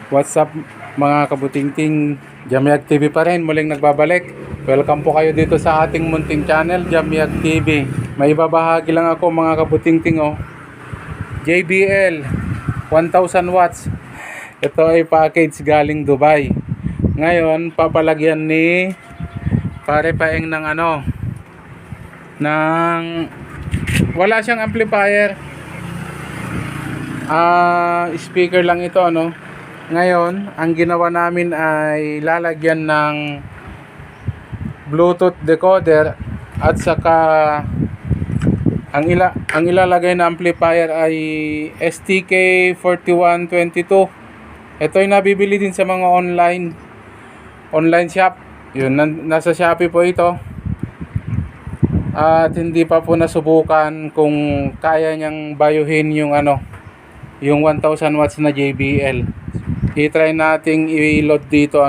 What's up mga kabutingting, Jamiag TV pa rin, muling nagbabalik. Welcome po kayo dito sa ating munting channel, Jamiag TV. May ibabahagi lang ako mga kabutingting JBL 1000 watts. Ito ay package galing Dubai. Ngayon, papalagyan ni Pare Paeng ng wala siyang amplifier. Speaker lang ito Ngayon, ang ginawa namin ay lalagyan ng Bluetooth decoder at saka ang ilalagay na amplifier ay STK4122. Ito ay nabibili din sa mga online shop. Yun, nasa Shopee po ito. At hindi pa po nasubukan kung kaya niyang bayuhin yung 1000 watts na JBL. I-try nating i-load dito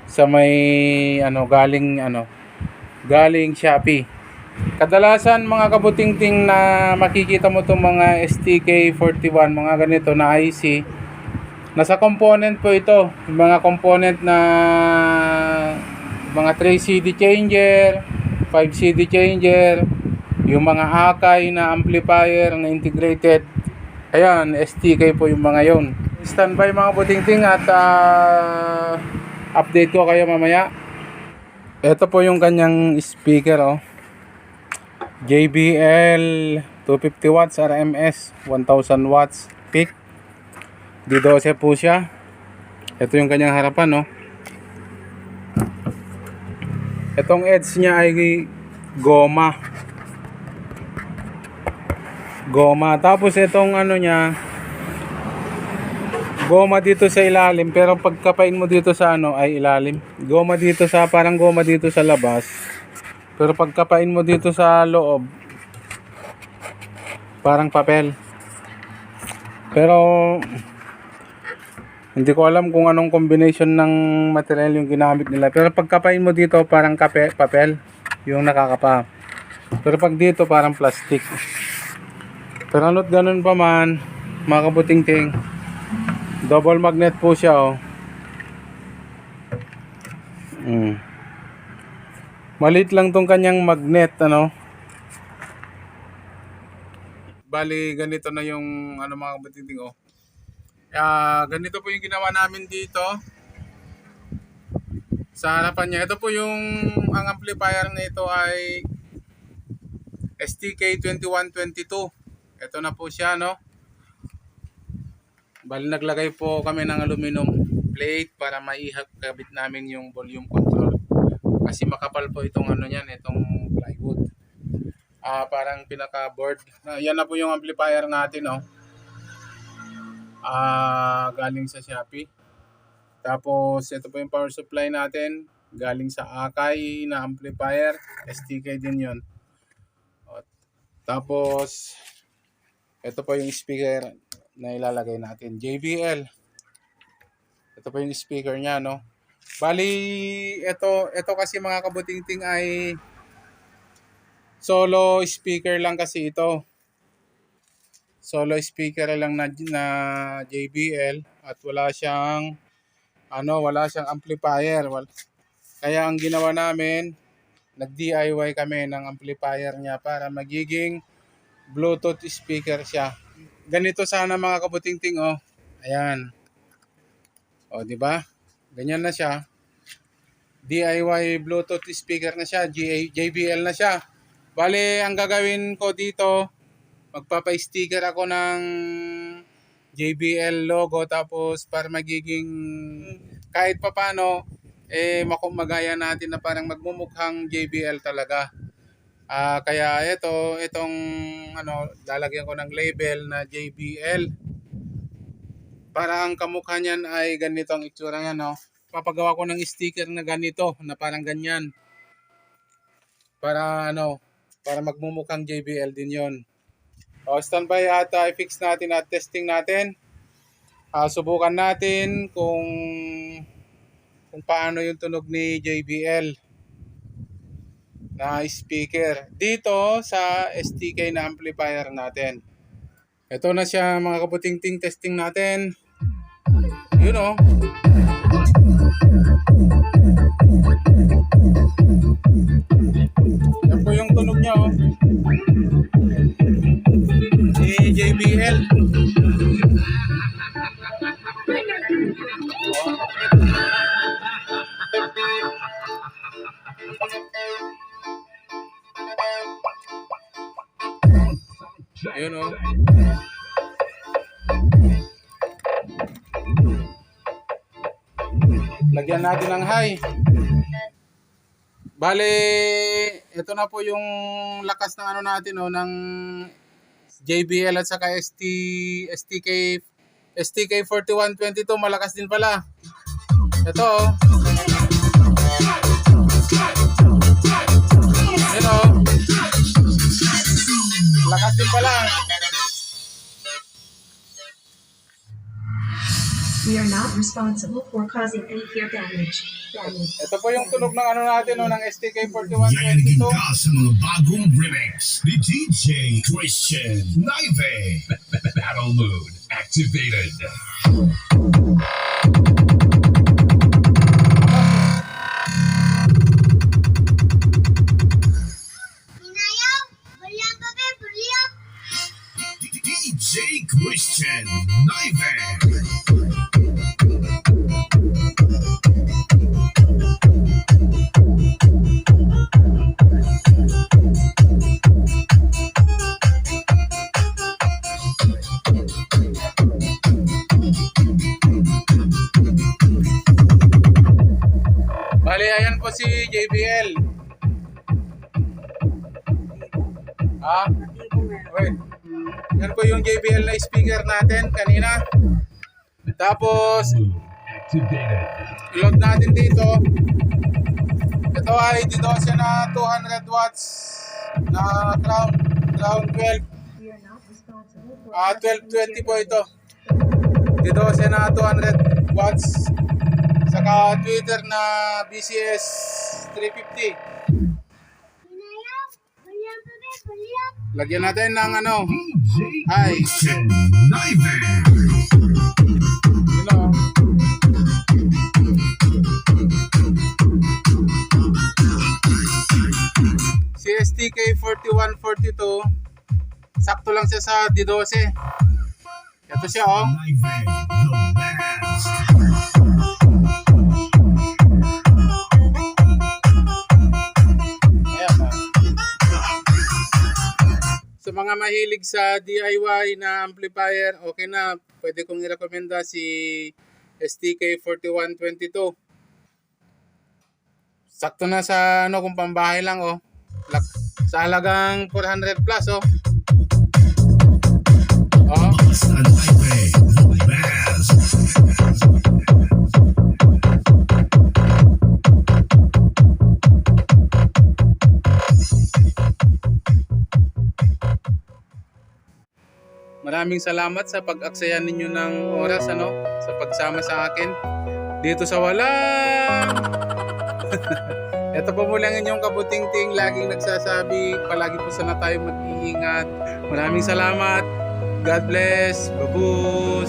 sa may galing Shopee. Kadalasan mga kabutingting na makikita mo itong mga STK41, mga ganito na IC, nasa component po ito. Yung mga component na mga 3 CD changer, 5 CD changer, yung mga Akai na amplifier na integrated. Ayan, STK po yung mga yon. Standby mga butingting at update ko kayo mamaya. Ito po yung kanyang speaker JBL 250 watts RMS 1000 watts peak. D12 po siya. Ito yung kanyang harapan Itong edge niya ay goma. Tapos itong niya goma dito sa ilalim, pero pagkapain mo dito sa ay ilalim. Goma dito sa labas. Pero pagkapain mo dito sa loob, parang papel. Pero hindi ko alam kung anong combination ng material yung ginamit nila. Pero pagkapain mo dito, parang papel yung nakakapa. Pero pag dito, parang plastic. Pero ano't ganun pa man, mga kabutingting, double magnet po siya Maliit lang tong kanyang magnet Bali ganito na yung mga kabutingting ganito po yung ginawa namin dito sa harapan niya. Ito po ang amplifier na ito ay STK2122. Ito na po siya Bali naglagay po kami ng aluminum plate para maikabit namin yung volume control. Kasi makapal po itong itong plywood. Parang pinaka board. Yan na po yung amplifier natin galing sa Shopee. Tapos ito po yung power supply natin galing sa Akai na amplifier, STK din yon. Tapos ito po yung speaker na ilalagay natin, JBL. Ito po yung speaker niya Bali ito kasi mga kabutingting ay solo speaker lang kasi ito. Solo speaker lang na JBL at wala siyang amplifier. Kaya ang ginawa namin, nag-DIY kami ng amplifier niya para magiging Bluetooth speaker siya. Ganito sana mga kabutingting Ayan. Di ba? Ganyan na siya. DIY Bluetooth speaker na siya, JBL na siya. Bale, ang gagawin ko dito, magpapa-sticker ako ng JBL logo, tapos para magiging kahit papano magaya natin na parang magmumukhang JBL talaga. Kaya itong lalagyan ko ng label na JBL para ang kamukha niyan ay ganito ang itsura niya Papagawa ko ng sticker na ganito, na parang ganyan. Para para magmumukhang JBL din 'yon. Standby at i-fix natin at testing natin. Subukan natin kung paano yung tunog ni JBL na speaker dito sa STK na amplifier natin. Ito na siya mga kabutingting, testing natin. Yun oh. Yan po yung tunog niya oh. Ni JBL. Ayun oh. Lagyan natin ng high. Bale, ito na po yung lakas ng ano natin oh, ng JBL at saka STK 4122, malakas din pala. Ito oh. Yun oh. Lakas din pala. We are not responsible for causing any ear damage. Ito po yung tunog ng ano natin no, ng STK Yayanig 4122. ka sa mga bagong remix ni DJ Christian Naive. Battle mode activated. DJ Christian Naive. Bali, ayan po si JBL. Wait. Yan po yung JBL na speaker natin kanina. Tapos, Activated. load natin dito. Ito ay D12 na 200 watts na crown 12. We are not responsible for 1220 po ito. D12 na 200 watts. Saka Twitter na BCS 350. Lagyan natin ng ano. Hi. Christian Naive. You know. Si STK 4142, sakto lang siya sa D12. Ito siya oh. Naive, the best. Ayan na. Sa mga mahilig sa DIY na amplifier, okay na. Pwede kong i-recommenda si STK 4122. Sakto na sa ano kung pambahay lang oh. Sa halagang 400 plus oh. Oh. Basta Naive, the best. Maraming salamat sa pag-aksaya ninyo ng oras ano, sa pagsama sa akin dito sa walang. Ito po muli ang inyong kabuting-ting, laging nagsasabi, palagi po sana tayo mag-iingat. Maraming salamat. God bless. Babus.